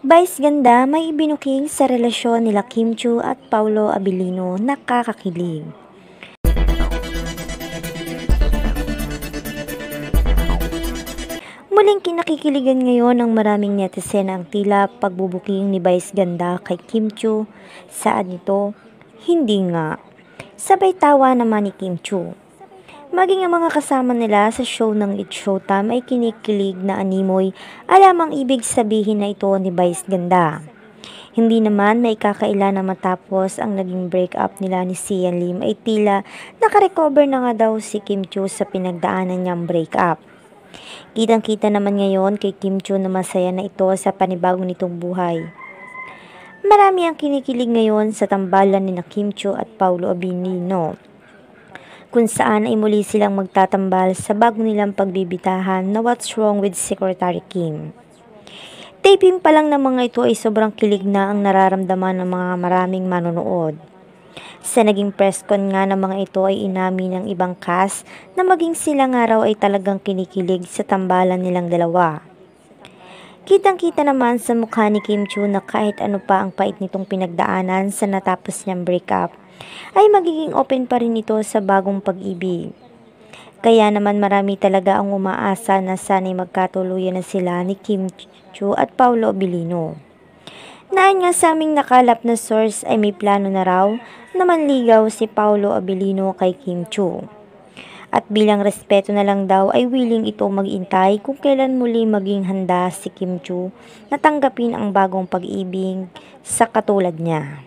Vice ganda may ibinuking sa relasyon nila Kim Chiu at Paulo Abilino, nakakakilig. Muling kinakikiligan ngayon ng maraming netizen ang tila pagbubuking ni Vice ganda kay Kim Chiu. Saan ito? Hindi nga. Sabay tawa naman ni Kim Chiu. Maging ang mga kasama nila sa show ng It's Showtime ay kinikilig na animoy alam ang ibig sabihin na ito ni Vice ganda. Hindi naman may kakaila na matapos ang naging breakup nila ni Sian Lim ay tila nakarecover na nga daw si Kim Chiu sa pinagdaanan niyang breakup. Kitang-kita naman ngayon kay Kim Chiu na masaya na ito sa panibagong nitong buhay. Marami ang kinikilig ngayon sa tambalan ni Kim Chiu at Paulo Abilino, kung saan ay muli silang magtatambal sa bago nilang pagbibitahan na What's Wrong with Secretary Kim. Taping pa lang ng mga ito ay sobrang kilig na ang nararamdaman ng mga maraming manonood. Sa naging press con nga ng mga ito ay inamin ng ibang cast na maging sila nga raw ay talagang kinikilig sa tambalan nilang dalawa. Kitang-kita naman sa mukha ni Kim Chiu na kahit ano pa ang pait nitong pinagdaanan sa natapos niyang breakup, ay magiging open pa rin ito sa bagong pag-ibig. Kaya naman marami talaga ang umaasa na sana'y magkatuluyan na sila ni Kim Chiu at Paulo Abilino. Naan nga sa aming nakalap na source ay may plano na raw na manligaw si Paulo Abilino kay Kim Chiu. At bilang respeto na lang daw ay willing ito mag-intay kung kailan muli maging handa si Kim Chiu na tanggapin ang bagong pag-ibig sa katulad niya.